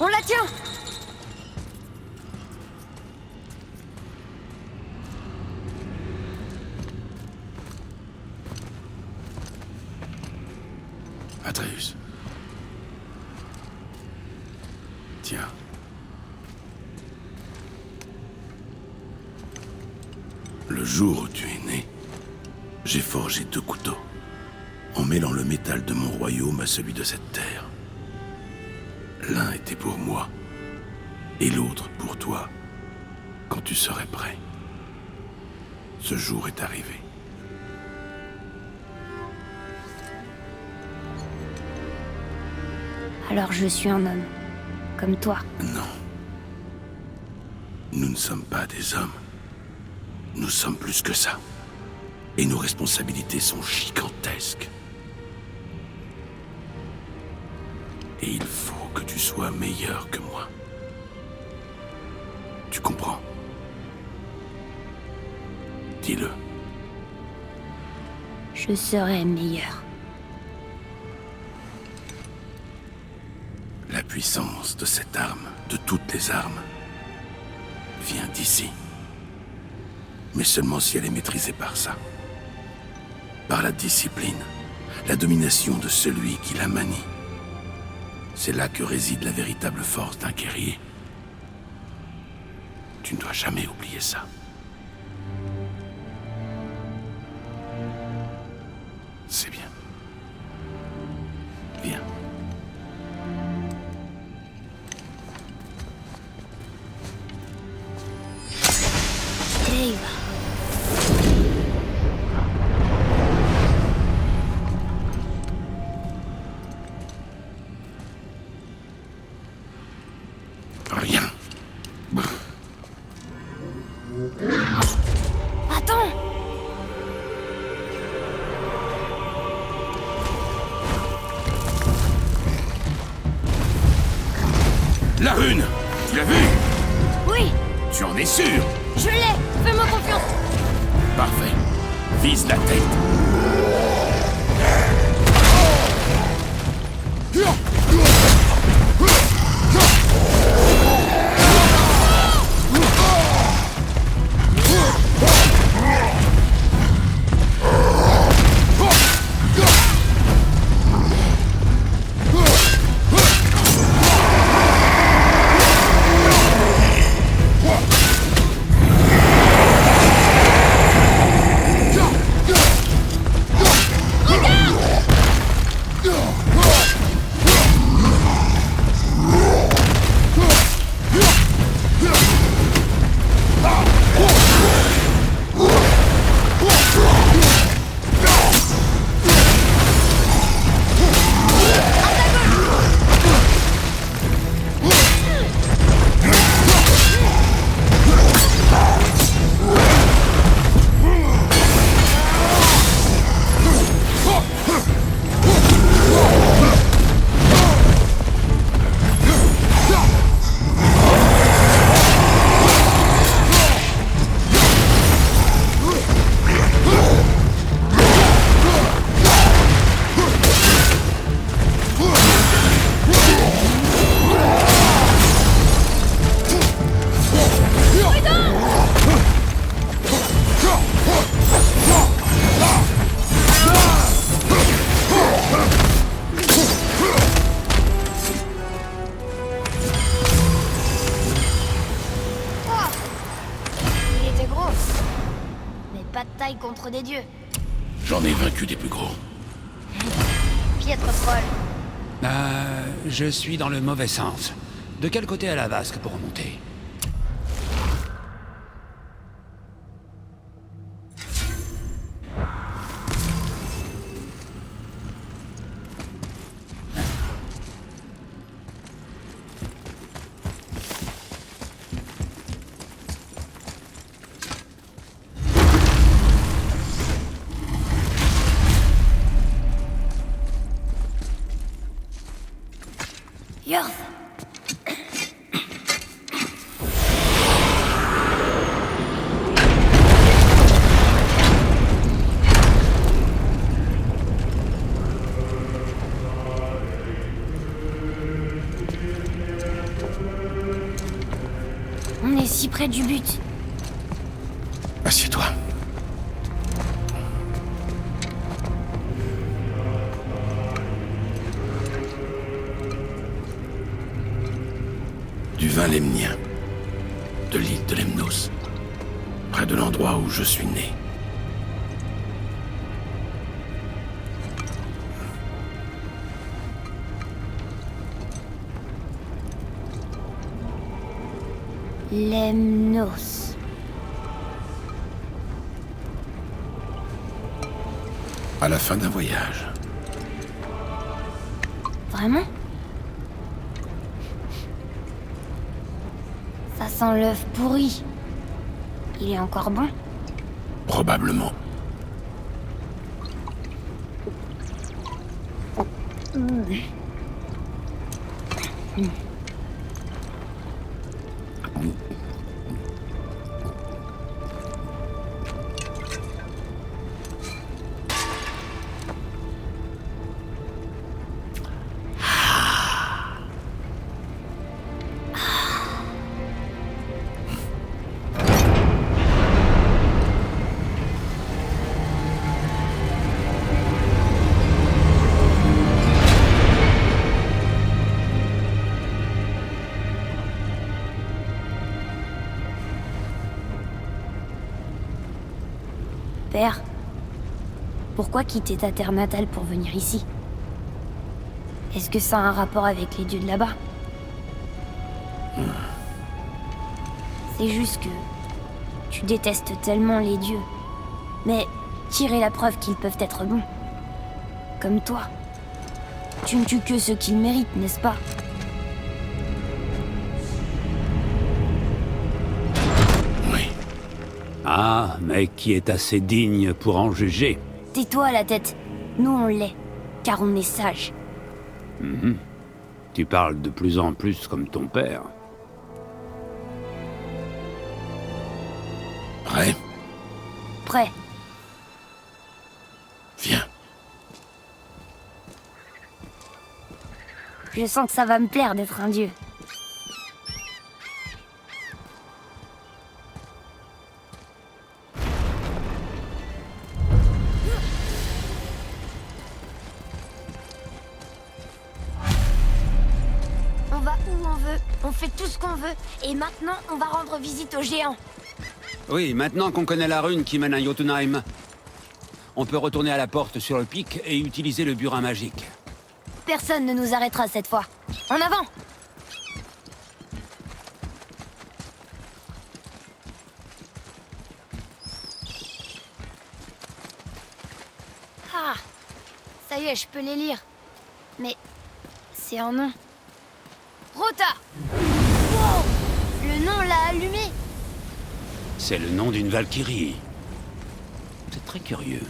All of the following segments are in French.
On la tient! Atreus. Tiens. Le jour où tu es né, j'ai forgé 2 couteaux, en mêlant le métal de mon royaume à celui de cette terre. L'un était pour moi, et l'autre pour toi, quand tu serais prêt. Ce jour est arrivé. Alors je suis un homme. Comme toi. Non. Nous ne sommes pas des hommes. Nous sommes plus que ça. Et nos responsabilités sont gigantesques. Et il faut que tu sois meilleur que moi. Tu comprends? Dis-le. Je serai meilleur. La puissance de cette arme, de toutes les armes, vient d'ici. Mais seulement si elle est maîtrisée par ça. Par la discipline, la domination de celui qui la manie. C'est là que réside la véritable force d'un guerrier. Tu ne dois jamais oublier ça. C'est bien. Viens. Dave. Rien. Attends! La rune! Tu l'as vue? Oui! Tu en es sûr? Je l'ai! Fais-moi confiance! Parfait. Vise la tête. Il était gros. Mais pas de taille contre des dieux. J'en ai vaincu des plus gros. Piètre folle. Je suis dans le mauvais sens. De quel côté à la vasque pour remonter? Yorth! si près du but. Assieds-toi. Du vin lemnien, de l'île de Lemnos, près de l'endroit où je suis né. Lemnos. À la fin d'un voyage. Vraiment? Ça sent l'œuf pourri. Il est encore bon? Probablement. Père, pourquoi quitter ta terre natale pour venir ici? Est-ce que ça a un rapport avec les dieux de là-bas? C'est juste que tu détestes tellement les dieux. Mais tirer la preuve qu'ils peuvent être bons. Comme toi. Tu ne tues que ceux qu'ils méritent, n'est-ce pas? Oui. Ah, mais qui est assez digne pour en juger? Tais-toi la tête. Nous on l'est. Car on est sages. Tu parles de plus en plus comme ton père. Prêt? Prêt. Viens. Je sens que ça va me plaire d'être un dieu. On va où on veut, on fait tout ce qu'on veut, et maintenant on va rendre visite aux géants. Oui, maintenant qu'on connaît la rune qui mène à Jotunheim, on peut retourner à la porte sur le pic et utiliser le burin magique. Personne ne nous arrêtera cette fois. En avant! Ah! Ça y est, je peux les lire. Mais c'est un nom. Rota! Wow! Le nom l'a allumé! C'est le nom d'une Valkyrie. C'est très curieux.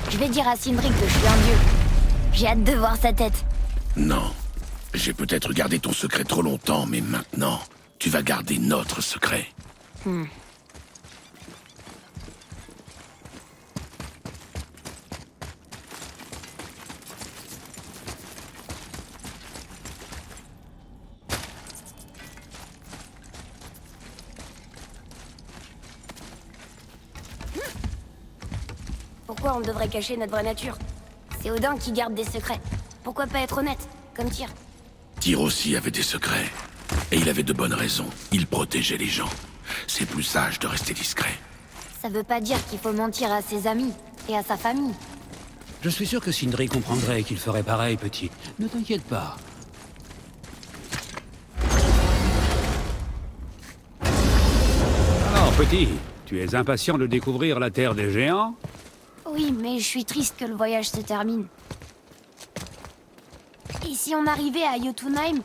Je vais dire à Sindri que je suis un dieu. J'ai hâte de voir sa tête. Non. J'ai peut-être gardé ton secret trop longtemps, mais maintenant, tu vas garder notre secret. Pourquoi on devrait cacher notre vraie nature? C'est Odin qui garde des secrets. Pourquoi pas être honnête, comme Tyr? Tyr aussi avait des secrets. Et il avait de bonnes raisons. Il protégeait les gens. C'est plus sage de rester discret. Ça veut pas dire qu'il faut mentir à ses amis et à sa famille. Je suis sûr que Sindri comprendrait qu'il ferait pareil, petit. Ne t'inquiète pas. Alors, petit, tu es impatient de découvrir la terre des géants? Oui, mais je suis triste que le voyage se termine. Et si on arrivait à Jotunheim,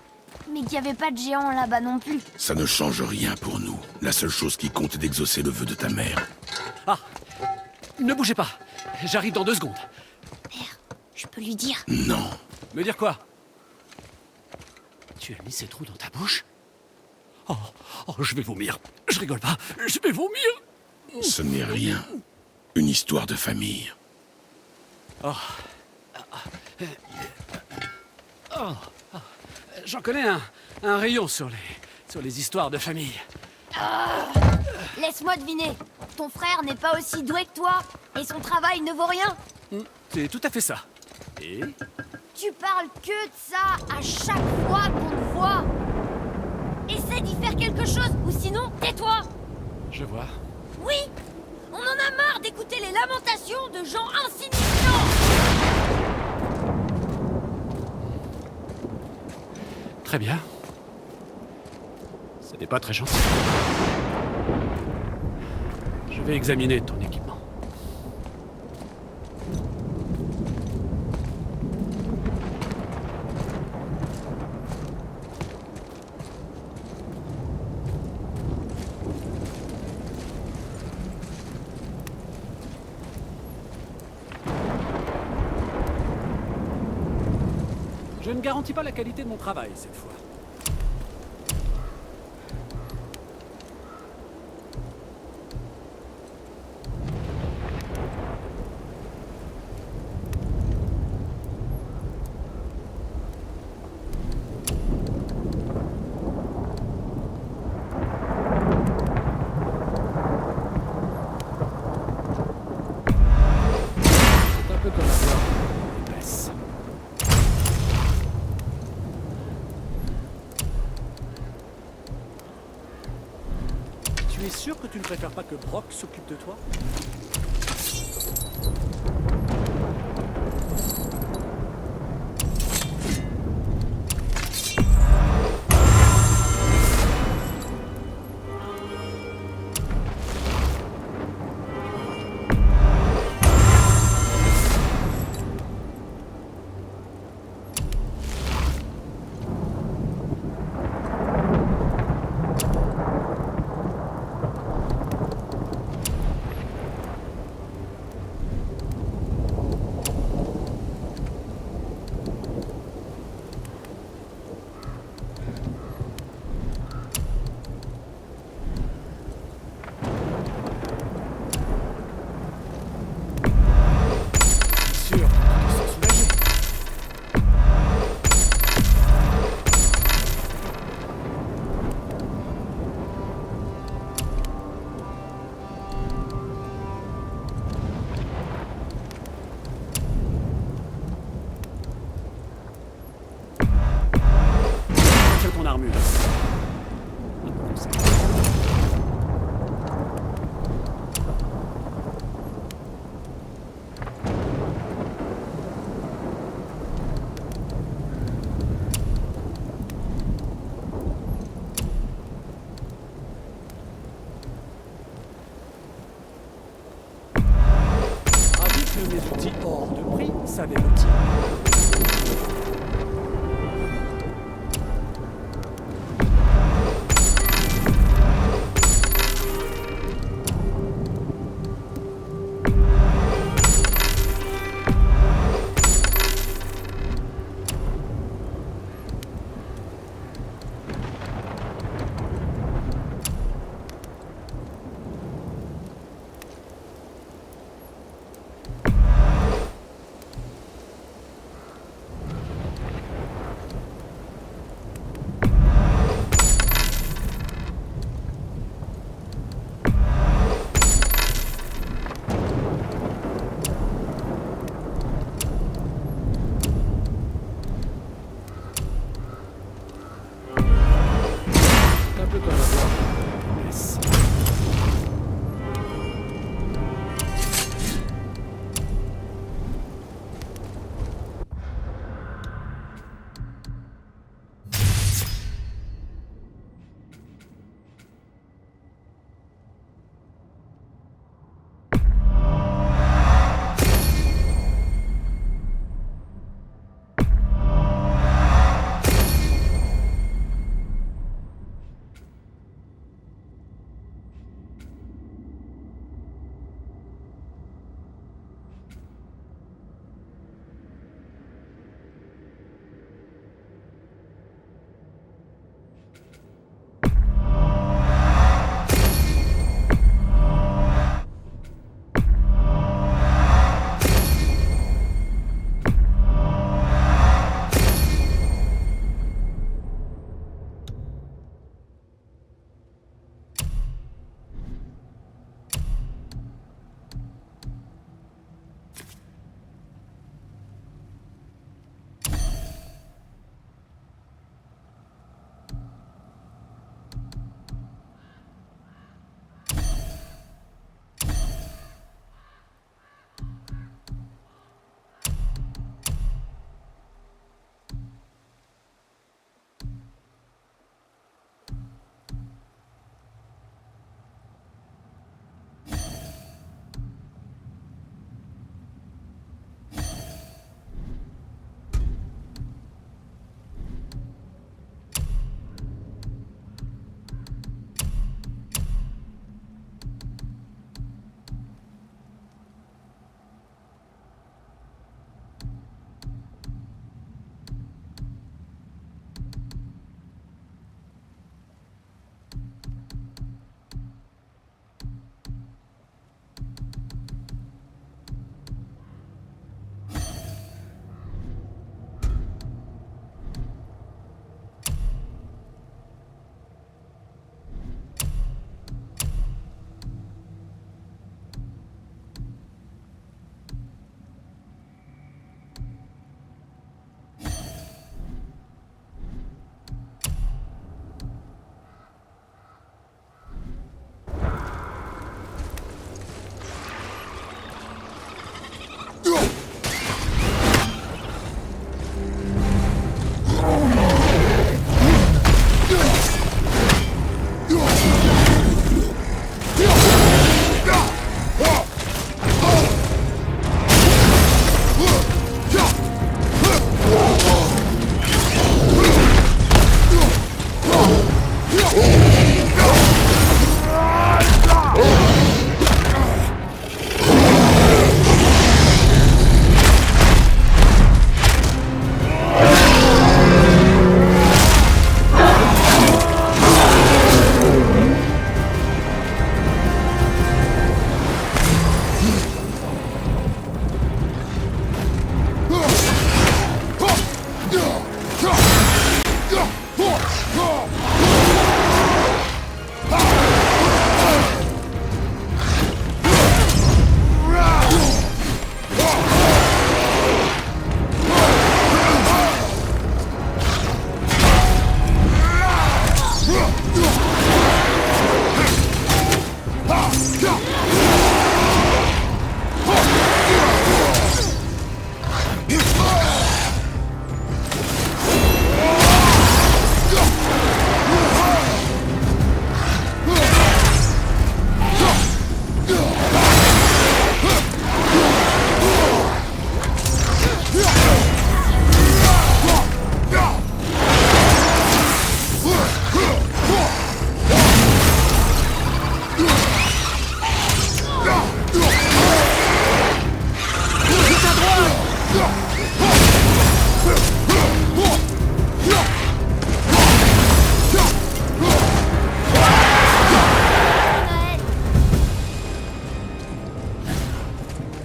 mais qu'il n'y avait pas de géants là-bas non plus? Ça ne change rien pour nous. La seule chose qui compte est d'exaucer le vœu de ta mère. Ah! Ne bougez pas. J'arrive dans 2 secondes. Père, je peux lui dire? Non. Me dire quoi? Tu as mis ces trous dans ta bouche? Oh, je vais vomir. Je rigole pas. Je vais vomir. Ce n'est rien. Une histoire de famille. J'en connais un. Un rayon sur les histoires de famille. Laisse-moi deviner. Ton frère n'est pas aussi doué que toi, et son travail ne vaut rien. C'est tout à fait ça. Et Tu parles que de ça à chaque fois qu'on te voit. Essaie d'y faire quelque chose, ou sinon, tais-toi. je vois. Oui, on en a marre d'écouter les lamentations de gens insignifiants. Très bien. Ce n'est pas très gentil. Je vais examiner ton équipement. Je ne garantis pas la qualité de mon travail cette fois. C'est un peu comme avoir une épaisse. Tu es sûr que tu ne préfères pas que Brock s'occupe de toi? Sûr, tu te sens soulagé. Tiens ton armure. Ravi que mes outils hors de prix savaient le tir.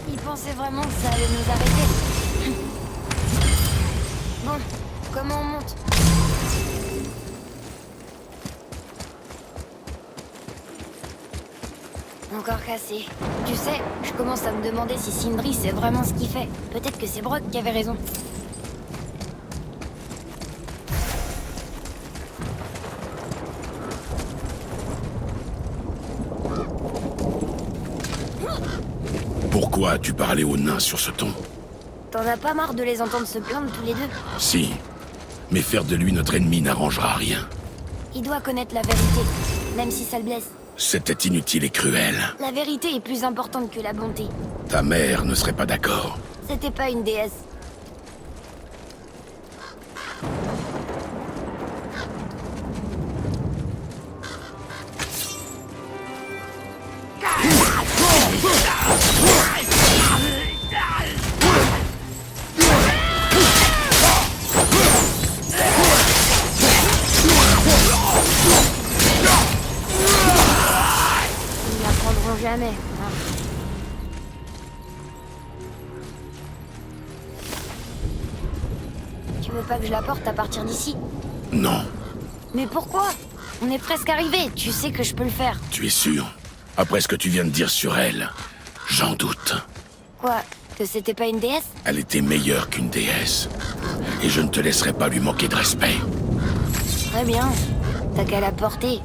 Il pensait vraiment que ça allait nous arrêter. Bon, comment on monte? Encore cassé. Tu sais, je commence à me demander si Sindri sait vraiment ce qu'il fait. Peut-être que c'est Brock qui avait raison. Pourquoi as-tu parlé aux nains sur ce ton? T'en as pas marre de les entendre se plaindre tous les deux? Si. Mais faire de lui notre ennemi n'arrangera rien. Il doit connaître la vérité, même si ça le blesse. C'était inutile et cruel. La vérité est plus importante que la bonté. Ta mère ne serait pas d'accord. C'était pas une déesse. Ils n'apprendront jamais. Hein. Tu veux pas que je la porte à partir d'ici? Non. Mais pourquoi? On est presque arrivé, tu sais que je peux le faire. Tu es sûr? Après ce que tu viens de dire sur elle, j'en doute. Quoi? Que c'était pas une déesse? Elle était meilleure qu'une déesse. Et je ne te laisserai pas lui manquer de respect. Très bien. T'as qu'à la porter.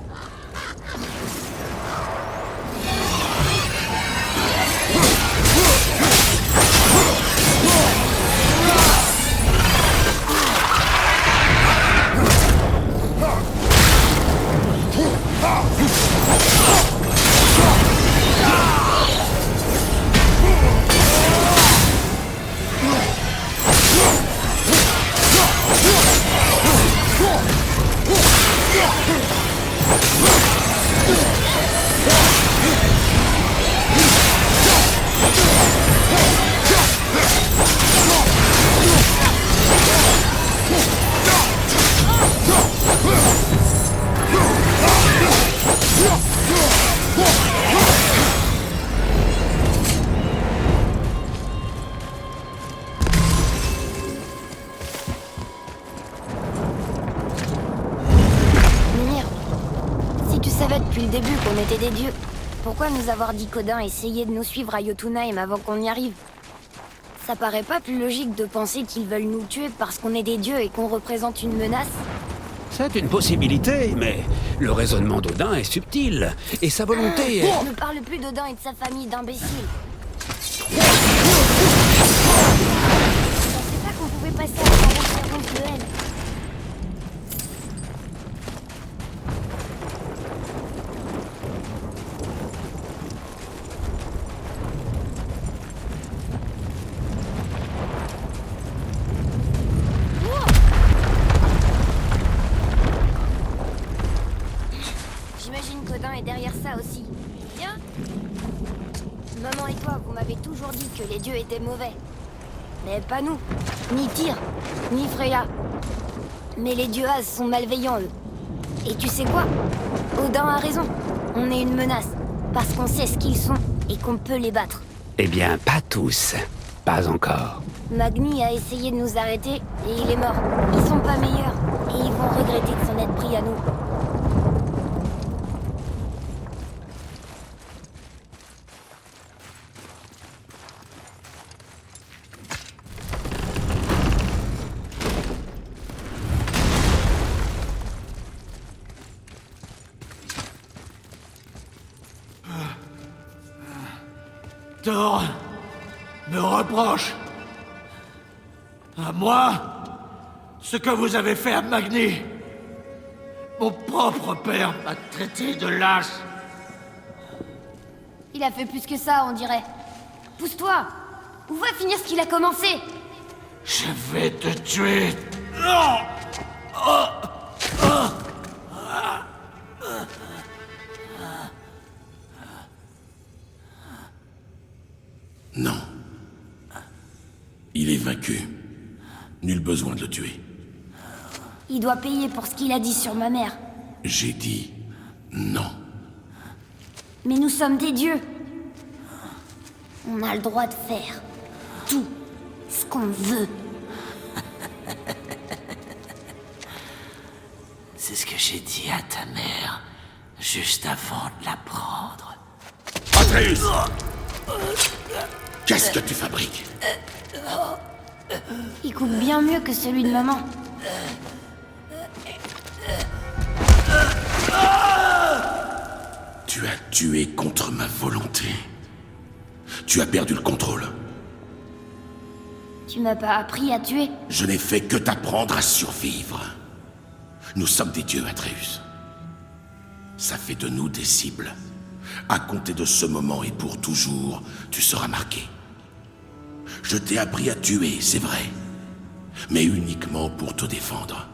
Depuis le début qu'on était des dieux. Pourquoi nous avoir dit qu'Odin essayait de nous suivre à Jotunheim avant qu'on y arrive? Ça paraît pas plus logique de penser qu'ils veulent nous tuer parce qu'on est des dieux et qu'on représente une menace? C'est une possibilité, mais le raisonnement d'Odin est subtil, et sa volonté est... Ne parle plus d'Odin et de sa famille d'imbéciles. Je pensais pas qu'on pouvait passer à travers ces ronces de haine. J'imagine qu'Odin est derrière ça aussi. Viens. Maman et toi, vous m'avez toujours dit que les dieux étaient mauvais. Mais pas nous. Ni Tyr, ni Freya. Mais les dieux As sont malveillants, eux. Et tu sais quoi? Odin a raison. On est une menace. Parce qu'on sait ce qu'ils sont et qu'on peut les battre. Eh bien, pas tous. Pas encore. Magni a essayé de nous arrêter et il est mort. Ils sont pas meilleurs et ils vont regretter de s'en être Thor me reproche à moi ce que vous avez fait à Magni. Mon propre père m'a traité de lâche. Il a fait plus que ça, on dirait. Pousse-toi. On va finir ce qu'il a commencé. Je vais te tuer. Non. Non. Il est vaincu. Nul besoin de le tuer. Il doit payer pour ce qu'il a dit sur ma mère. J'ai dit non. Mais nous sommes des dieux. On a le droit de faire tout ce qu'on veut. C'est ce que j'ai dit à ta mère juste avant de la prendre. Atreus! Qu'est-ce que tu fabriques? Il coupe bien mieux que celui de maman. Tu as tué contre ma volonté. Tu as perdu le contrôle. Tu m'as pas appris à tuer. Je n'ai fait que t'apprendre à survivre. Nous sommes des dieux, Atreus. Ça fait de nous des cibles. À compter de ce moment et pour toujours, tu seras marqué. Je t'ai appris à tuer, c'est vrai. Mais uniquement pour te défendre.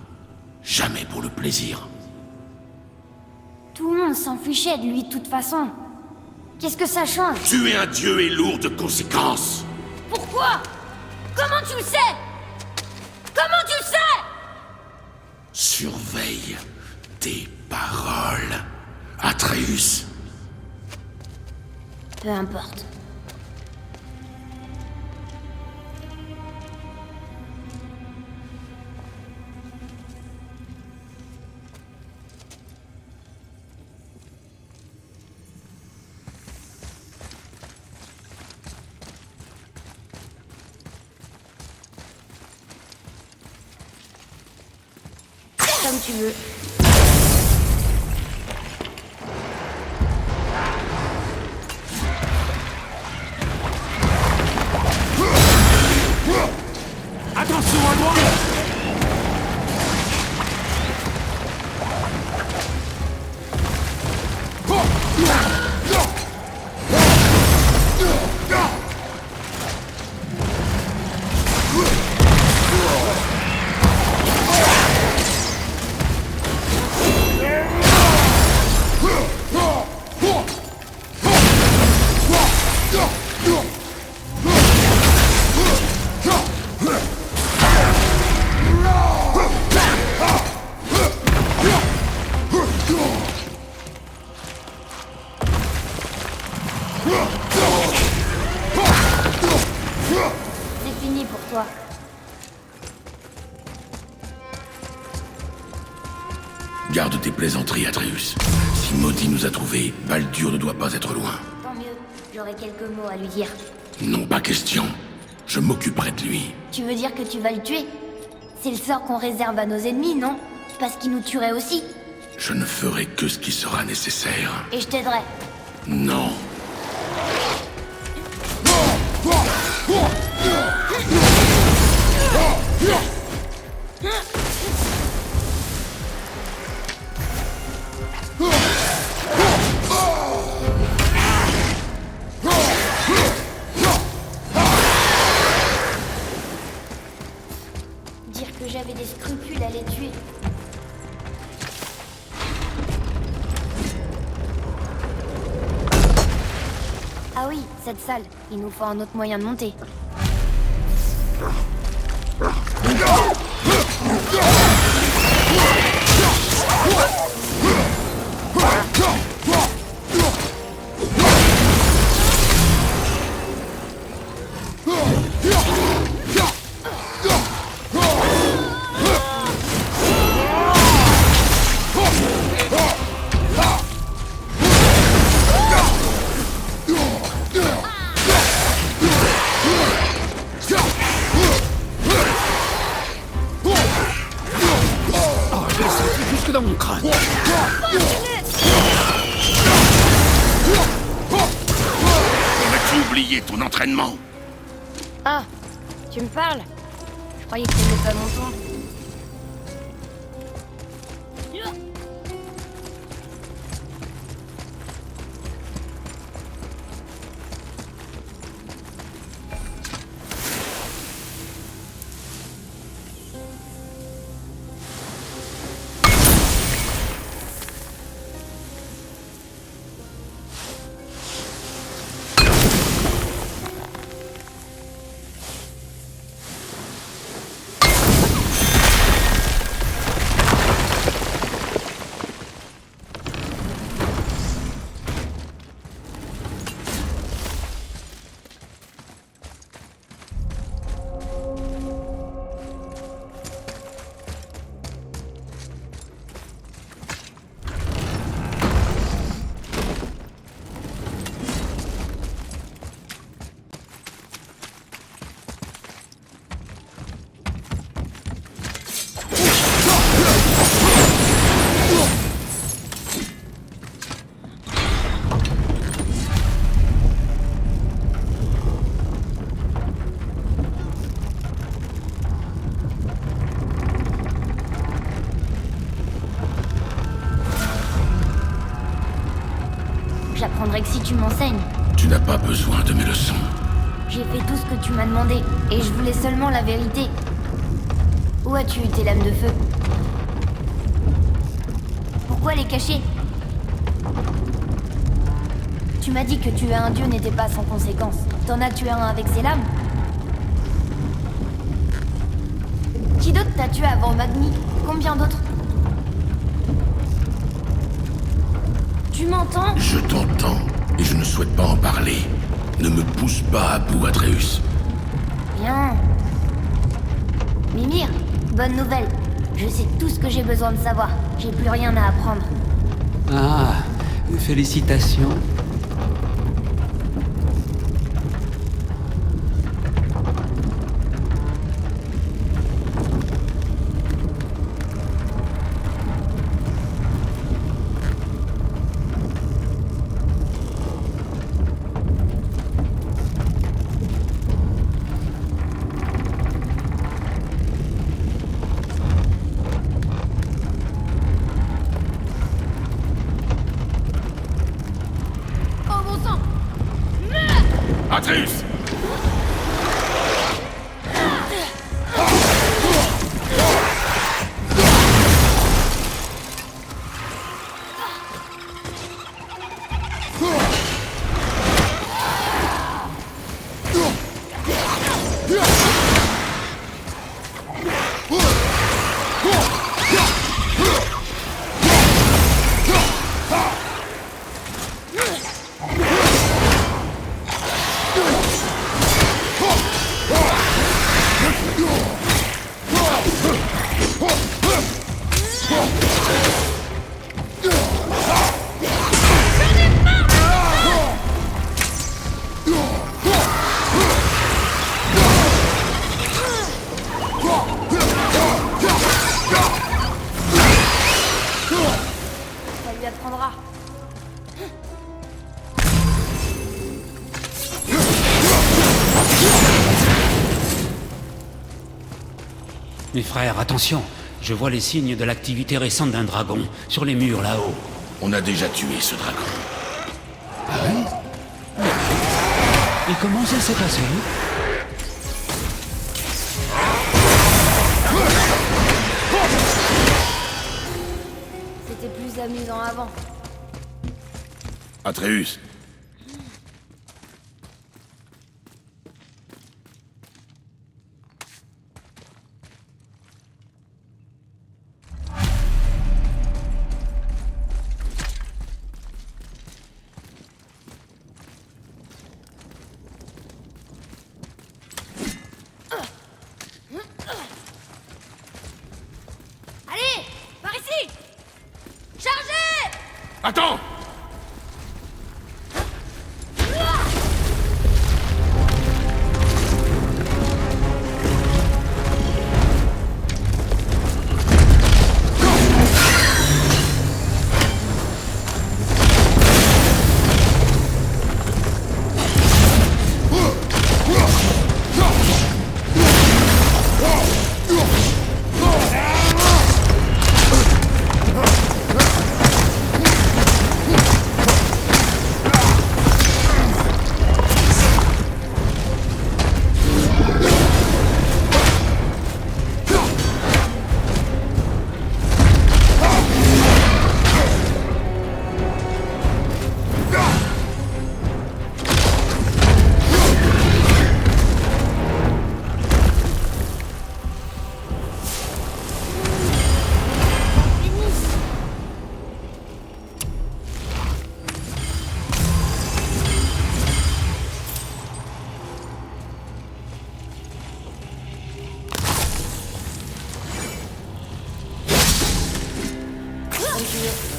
Jamais pour le plaisir. Tout le monde s'en fichait de lui de toute façon. Qu'est-ce que ça change? Tuer un dieu est lourd de conséquences. Pourquoi? Comment tu le sais? Comment tu le sais? Surveille tes paroles, Atreus. Peu importe. Comme tu veux. Attention à moi. C'est fini pour toi. Garde tes plaisanteries, Atreus. Si Maudit nous a trouvés, Baldur ne doit pas être loin. Tant mieux. J'aurai quelques mots à lui dire. Non, pas question. Je m'occuperai de lui. Tu veux dire que tu vas le tuer? C'est le sort qu'on réserve à nos ennemis, non? Parce qu'ils nous tueraient aussi. Je ne ferai que ce qui sera nécessaire. Et je t'aiderai. Non. Dire que j'avais des scrupules à les tuer. Ah oui, cette salle. Il nous faut un autre moyen de monter. Jusque dans mon crâne. Mais tu oublies oublié ton entraînement? Ah, tu me parles? Je croyais que t'aimais pas mon tour. J'apprendrai que si tu m'enseignes. Tu n'as pas besoin de mes leçons. J'ai fait tout ce que tu m'as demandé, et je voulais seulement la vérité. Où as-tu eu tes lames de feu? Pourquoi les cacher? Tu m'as dit que tuer un dieu n'était pas sans conséquence. T'en as tué un avec ses lames? Qui d'autre t'a tué avant Magni? Combien d'autres? Tu m'entends? Je t'entends, et je ne souhaite pas en parler. Ne me pousse pas à bout, Atreus. Bien. Mimir, bonne nouvelle. Je sais tout ce que j'ai besoin de savoir. J'ai plus rien à apprendre. Ah, félicitations. Oh mon sang! Atreus! Ça lui apprendra. Mes frères, attention. Je vois les signes de l'activité récente d'un dragon sur les murs là-haut. On a déjà tué ce dragon. Et comment ça s'est passé? C'était plus amusant avant. Atreus, Allez! Par ici! Chargez! attends! comme tu veux.